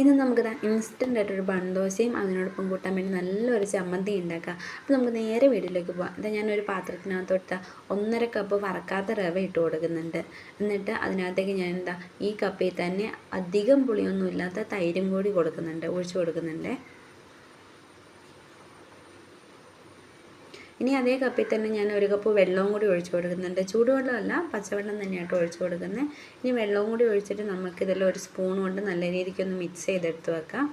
ഇന്ന് നമുക്കിതാ ഇൻസ്റ്റൻ്റ് ആയിട്ടൊരു ബൺ ദോശയും അതിനോടൊപ്പം കൂട്ടാൻ വേണ്ടി നല്ലൊരു ചമ്മന്തി ഉണ്ടാക്കാം. അപ്പോൾ നമുക്ക് നേരെ വീട്ടിലേക്ക് പോകാം. ഇതാ ഞാനൊരു പാത്രത്തിനകത്തോട്ട് 1.5 കപ്പ് വറക്കാത്ത റവ ഇട്ട് കൊടുക്കുന്നുണ്ട്. എന്നിട്ട് അതിനകത്തേക്ക് ഞാൻ ഈ കപ്പിൽ തന്നെ അധികം പുളിയൊന്നും ഇല്ലാത്ത തൈരും കൂടി ഒഴിച്ചു കൊടുക്കുന്നുണ്ട്. ഇനി അതേ കപ്പിൽ തന്നെ ഞാൻ 1 കപ്പ് വെള്ളവും കൂടി ഒഴിച്ചു കൊടുക്കുന്നുണ്ട്. ചൂടുവെള്ളമല്ല, പച്ചവെള്ളം തന്നെയായിട്ട് ഒഴിച്ചു കൊടുക്കുന്നത്. ഇനി വെള്ളവും കൂടി ഒഴിച്ചിട്ട് നമുക്കിതിൽ ഒരു സ്പൂൺ കൊണ്ട് നല്ല രീതിക്കൊന്ന് മിക്സ് ചെയ്തെടുത്ത് വെക്കാം.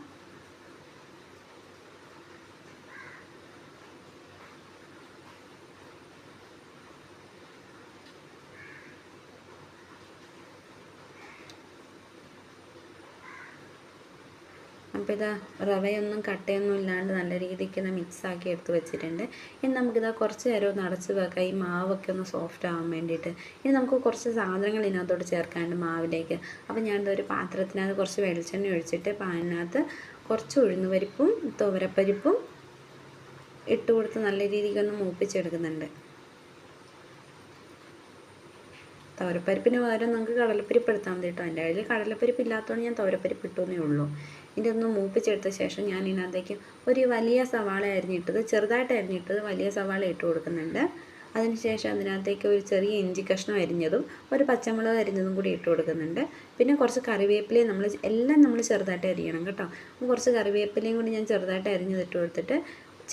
അപ്പോൾ ഇതാ റവയൊന്നും കട്ടയൊന്നും ഇല്ലാണ്ട് നല്ല രീതിക്ക് ഒന്ന് മിക്സാക്കി എടുത്ത് വെച്ചിട്ടുണ്ട്. ഇനി നമുക്കിതാ കുറച്ച് നേരം ഒന്ന് അടച്ച് വെക്കാം, ഈ മാവൊക്കെ ഒന്ന് സോഫ്റ്റ് ആവാൻ വേണ്ടിയിട്ട്. ഇനി നമുക്ക് കുറച്ച് സാധനങ്ങൾ ഇതിനകത്തോട്ട് ചേർക്കാനുണ്ട് മാവിലേക്ക്. അപ്പോൾ ഞാനിത് ഒരു പാത്രത്തിനകത്ത് കുറച്ച് വെളിച്ചെണ്ണ ഒഴിച്ചിട്ട് പാനിനകത്ത് കുറച്ച് ഉഴുന്നുപരിപ്പും തുവരപ്പരിപ്പും ഇട്ട് കൊടുത്ത് നല്ല രീതിക്കൊന്ന് മൂപ്പിച്ചെടുക്കുന്നുണ്ട്. തുവരപ്പരിപ്പിന് പകരം നമുക്ക് കടലപ്പരിപ്പ് എടുത്താൽ മതി കേട്ടോ. എൻ്റെ കയ്യിൽ കടലപ്പരിപ്പ് ഇല്ലാത്തതുകൊണ്ട് ഞാൻ തുവരപ്പരിപ്പ് ഇട്ടുവെന്നേ ഉള്ളൂ. ഇതൊന്ന് മൂപ്പിച്ചെടുത്ത ശേഷം ഞാൻ ഇതിനകത്തേക്ക് ഒരു വലിയ സവാള അരിഞ്ഞിട്ടത്, ചെറുതായിട്ട് അരിഞ്ഞിട്ടത് വലിയ സവാള ഇട്ട് കൊടുക്കുന്നുണ്ട്. അതിനുശേഷം അതിനകത്തേക്ക് ഒരു ചെറിയ ഇഞ്ചി കഷ്ണം അരിഞ്ഞതും ഒരു പച്ചമുളക് അരിഞ്ഞതും കൂടി ഇട്ട് കൊടുക്കുന്നുണ്ട്. പിന്നെ കുറച്ച് കറിവേപ്പിലയും നമ്മൾ ചെറുതായിട്ട് അരിയണം കേട്ടോ. കുറച്ച് കറിവേപ്പിലയും കൂടി ഞാൻ ചെറുതായിട്ട് അരിഞ്ഞത് ഇട്ട് കൊടുത്തിട്ട്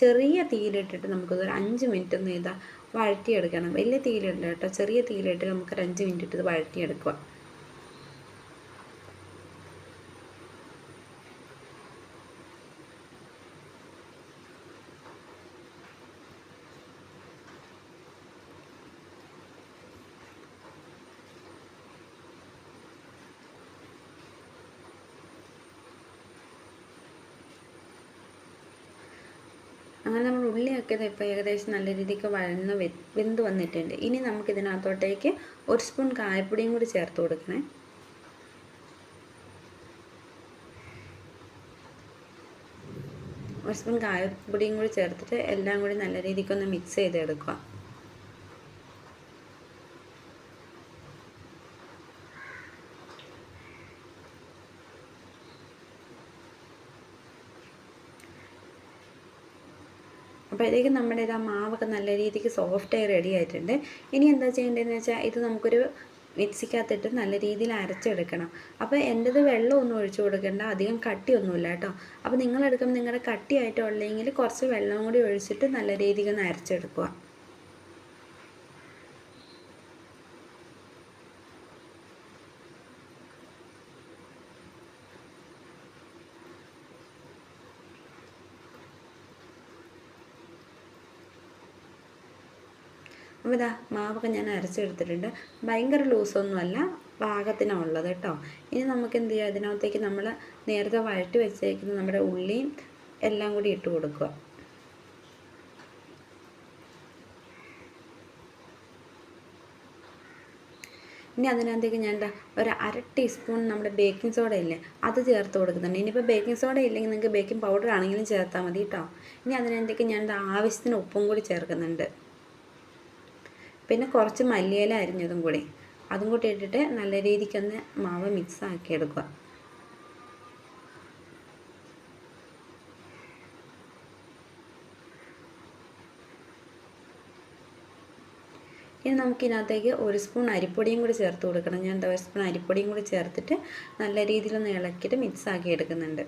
ചെറിയ തീയിലിട്ടിട്ട് നമുക്കൊരു 5 മിനിറ്റ് ഒന്ന് വഴറ്റിയെടുക്കണം. വലിയ തീയിലിടണ്ട കേട്ടോ, ചെറിയ തീയിലിട്ട് നമുക്കൊരു 5 മിനിറ്റ് ഇട്ട് വഴറ്റിയെടുക്കുക. അങ്ങനെ നമ്മൾ ഉള്ളിയൊക്കെ ഇപ്പോൾ ഏകദേശം നല്ല രീതിക്ക് വെന്ത് വന്നിട്ടുണ്ട്. ഇനി നമുക്കിതിനകത്തോട്ടേക്ക് 1 സ്പൂൺ കായപ്പൊടിയും കൂടി ചേർത്ത് കൊടുക്കണേ. ഒരു സ്പൂൺ കായപ്പൊടിയും കൂടി ചേർത്തിട്ട് എല്ലാം കൂടി നല്ല രീതിക്കൊന്ന് മിക്സ് ചെയ്തെടുക്കുക. അപ്പോഴത്തേക്കും നമ്മുടെ മാവൊക്കെ നല്ല രീതിക്ക് സോഫ്റ്റായി റെഡി ആയിട്ടുണ്ട്. ഇനി എന്താ ചെയ്യേണ്ടതെന്ന് വെച്ചാൽ ഇത് നമുക്കൊരു മിക്സിക്കകത്തിട്ട് നല്ല രീതിയിൽ അരച്ചെടുക്കണം. അപ്പോൾ എൻ്റേത് വെള്ളമൊന്നും ഒഴിച്ചു കൊടുക്കേണ്ട, അധികം കട്ടിയൊന്നുമില്ല കേട്ടോ. അപ്പോൾ നിങ്ങളെടുക്കുമ്പോൾ നിങ്ങളുടെ കട്ടിയായിട്ടുള്ളെങ്കിൽ കുറച്ച് വെള്ളം കൂടി ഒഴിച്ചിട്ട് നല്ല രീതിക്കൊന്ന് അരച്ചെടുക്കുക. അപ്പോൾ ഇതാ മാവൊക്കെ ഞാൻ അരച്ചെടുത്തിട്ടുണ്ട്. ഭയങ്കര ലൂസൊന്നുമല്ല, പാകത്തിനാണ് ഉള്ളത് കേട്ടോ. ഇനി നമുക്ക് എന്ത് ചെയ്യുക, അതിനകത്തേക്ക് നമ്മൾ നേരത്തെ വഴറ്റി വെച്ചേക്കുന്ന നമ്മുടെ ഉള്ളിയും എല്ലാം കൂടി ഇട്ട് കൊടുക്കുക. ഇനി അതിനകത്തേക്ക് ഞാൻ ഒരു 1/2 ടീസ്പൂൺ നമ്മുടെ ബേക്കിംഗ് സോഡ ഇല്ലേ, അത് ചേർത്ത് കൊടുക്കുന്നുണ്ട്. ഇനിയിപ്പോൾ ബേക്കിംഗ് സോഡ ഇല്ലെങ്കിൽ നിങ്ങൾക്ക് ബേക്കിംഗ് പൗഡർ ആണെങ്കിലും ചേർത്താൽ മതി കേട്ടോ. ഇനി അതിനകത്തേക്ക് ഞാൻ ആവശ്യത്തിന് ഉപ്പും കൂടി ചേർക്കുന്നുണ്ട്. പിന്നെ കുറച്ച് മല്ലിയില അരിഞ്ഞതും കൂടി അതും കൂടി ഇട്ടിട്ട് നല്ല രീതിക്കൊന്ന് മാവ് മിക്സ് ആക്കി എടുക്കുക. ഇനി നമുക്കിതിനകത്തേക്ക് 1 സ്പൂൺ അരിപ്പൊടിയും കൂടി ചേർത്ത് കൊടുക്കണം. ഞാൻ 1 സ്പൂൺ അരിപ്പൊടിയും കൂടി ചേർത്തിട്ട് നല്ല രീതിയിലൊന്ന് ഇളക്കിയിട്ട് മിക്സ് ആക്കി എടുക്കുന്നുണ്ട്.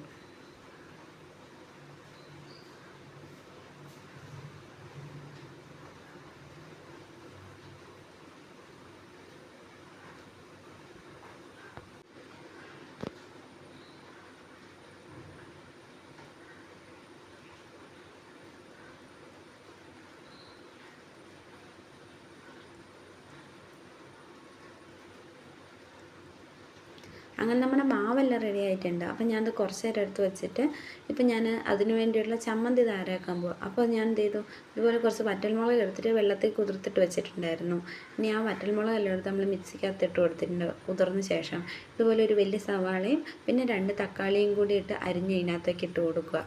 അങ്ങനെ നമ്മുടെ മാവെല്ലാം റെഡി ആയിട്ടുണ്ട്. അപ്പം ഞാനത് കുറച്ച് നേരം എടുത്ത് വെച്ചിട്ട് ഇപ്പം ഞാൻ അതിന് വേണ്ടിയുള്ള ചമ്മന്തി തയ്യാറാക്കാൻ പോവാം. അപ്പോൾ ഞാൻ എന്ത് ചെയ്തു, ഇതുപോലെ കുറച്ച് വറ്റൽമുളക് എടുത്തിട്ട് വെള്ളത്തിൽ കുതിർത്തിട്ട് വെച്ചിട്ടുണ്ടായിരുന്നു. ഇനി ആ വറ്റൽമുളക് എല്ലാം എടുത്ത് നമ്മൾ മിക്സിക്കകത്ത് ഇട്ട് കൊടുത്തിട്ടുണ്ട്. കുതിർന്ന ശേഷം ഇതുപോലെ ഒരു വലിയ സവാളയും പിന്നെ 2 തക്കാളിയും കൂടി ഇട്ട് അരിഞ്ഞ് ഇതിനകത്തേക്ക് ഇട്ട് കൊടുക്കുക.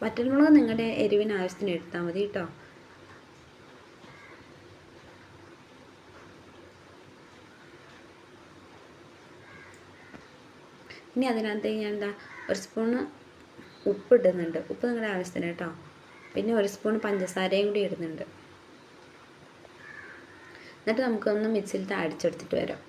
വറ്റൽമുളക് നിങ്ങളുടെ എരിവിന് ആവശ്യത്തിന് എടുത്താൽ മതി കേട്ടോ. ഇനി അതിനകത്തേക്ക് ഞാൻ 1 സ്പൂണ് ഉപ്പിടുന്നുണ്ട്. ഉപ്പ് നിങ്ങളുടെ ആവശ്യത്തിന് കേട്ടോ. പിന്നെ 1 സ്പൂൺ പഞ്ചസാരയും കൂടി ഇടുന്നുണ്ട്. എന്നിട്ട് നമുക്കൊന്ന് മിക്സിയിലിട്ട് അടിച്ചെടുത്തിട്ട് വരാം.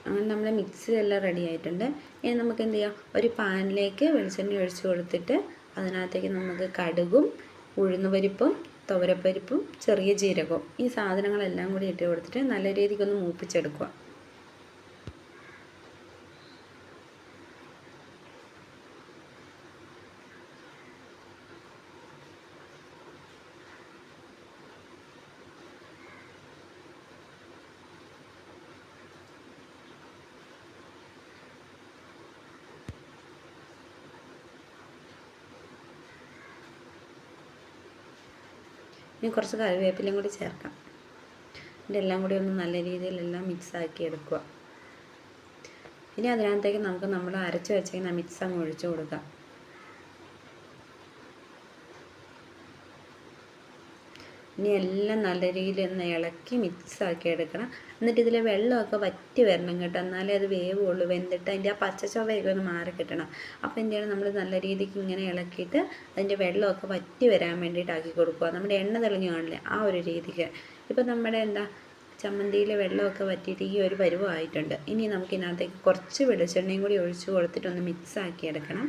അങ്ങനെ നമ്മുടെ മിക്സി എല്ലാം റെഡി ആയിട്ടുണ്ട്. ഇനി നമുക്ക് എന്ത് ചെയ്യാം, ഒരു പാനിലേക്ക് വെളിച്ചെണ്ണ ഒഴിച്ച് കൊടുത്തിട്ട് അതിനകത്തേക്ക് നമുക്ക് കടുകും ഉഴുന്നുപരിപ്പും തുവരപ്പരിപ്പും ചെറിയ ജീരകവും ഈ സാധനങ്ങളെല്ലാം കൂടി ഇട്ട് കൊടുത്തിട്ട് നല്ല രീതിക്കൊന്ന് മൂപ്പിച്ചെടുക്കുക. ഇനി കുറച്ച് കറിവേപ്പിലയും കൂടി ചേർക്കാം. ഇതെല്ലാം കൂടി ഒന്ന് നല്ല രീതിയിലെല്ലാം മിക്സാക്കി എടുക്കുക. ഇനി അതിനകത്തേക്ക് നമുക്ക് നമ്മൾ അരച്ച് വെച്ചിരിക്കുന്ന മിക്സ് അങ്ങ് ഒഴിച്ചു കൊടുക്കാം. ഇനി എല്ലാം നല്ല രീതിയിൽ ഒന്ന് ഇളക്കി മിക്സാക്കി എടുക്കണം. എന്നിട്ട് ഇതിൽ വെള്ളമൊക്കെ വറ്റി വരണം കേട്ടോ, എന്നാലേ അത് വേവുള്ളൂ. വെന്തിട്ട് അതിൻ്റെ ആ പച്ചച്ചൊവയൊക്കെ ഒന്ന് മാറി കിട്ടണം. അപ്പോൾ എന്ത് ചെയ്യണം, നമ്മൾ നല്ല രീതിക്ക് ഇങ്ങനെ ഇളക്കിയിട്ട് അതിൻ്റെ വെള്ളമൊക്കെ വറ്റി വരാൻ വേണ്ടിയിട്ടാക്കി കൊടുക്കുക. നമ്മുടെ എണ്ണ തെളിഞ്ഞു കാണില്ലേ, ആ ഒരു രീതിക്ക്. ഇപ്പം നമ്മുടെ ചമ്മന്തിയിലെ വെള്ളമൊക്കെ വറ്റിയിട്ട് ഈ ഒരു പരുവമായിട്ടുണ്ട്. ഇനി നമുക്കിതിനകത്തേക്ക് കുറച്ച് വെളിച്ചെണ്ണയും കൂടി ഒഴിച്ച് കൊടുത്തിട്ടൊന്ന് മിക്സാക്കി എടുക്കണം.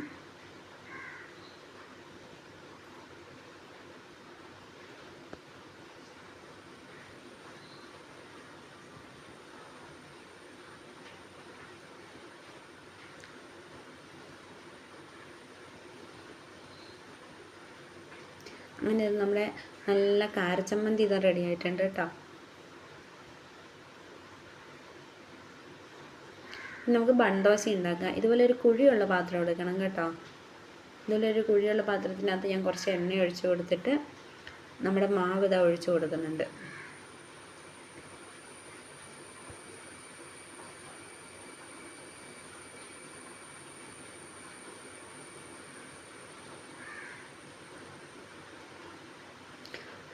അങ്ങനെ നമ്മുടെ നല്ല കാരച്ചമ്മന്തി ഇത് റെഡി ആയിട്ടുണ്ട് കേട്ടോ. നമുക്ക് ബൺദോശ ഉണ്ടാക്കാം. ഇതുപോലെ ഒരു കുഴിയുള്ള പാത്രം എടുക്കണം കേട്ടോ. ഇതുപോലെ ഒരു കുഴിയുള്ള പാത്രത്തിനകത്ത് ഞാൻ കുറച്ച് എണ്ണ ഒഴിച്ച് കൊടുത്തിട്ട് നമ്മുടെ മാവ് ഇതാ ഒഴിച്ച് കൊടുക്കുന്നുണ്ട്.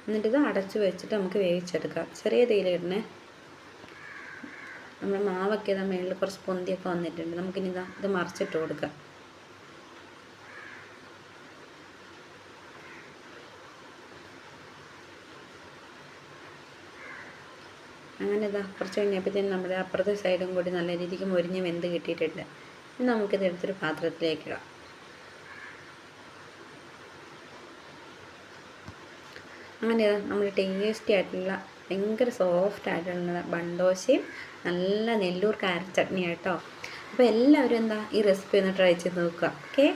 എന്നിട്ടിത് അടച്ച് വെച്ചിട്ട് നമുക്ക് വേവിച്ചെടുക്കാം. ചെറിയ തീയിലിടണേ. നമ്മുടെ മാവൊക്കെ ഇതാ മേളിൽ കുറച്ച് പൊന്തിയൊക്കെ വന്നിട്ടുണ്ട്. നമുക്കിനി ഇത് മറിച്ചിട്ട് കൊടുക്കാം. അങ്ങനെ കുറച്ച് കഴിഞ്ഞപ്പോഴത്തേനും നമ്മുടെ അപ്പുറത്തെ സൈഡും കൂടി നല്ല രീതിക്ക് മൊരിഞ്ഞ് വെന്ത് കിട്ടിയിട്ടുണ്ട്. ഇനി നമുക്കിത് എടുത്തൊരു പാത്രത്തിലേക്ക് ഇടാം. അങ്ങനെ നമ്മൾ ടേസ്റ്റി ആയിട്ടുള്ള ഭയങ്കര സോഫ്റ്റ് ആയിട്ടുള്ള ബൺദോശയും നല്ല നെല്ലൂർ കാരറ്റ് ചട്നി കേട്ടോ. അപ്പോൾ എല്ലാവരും ഈ റെസിപ്പി ഒന്ന് ട്രൈ ചെയ്ത് നോക്കുക. ഓക്കെ.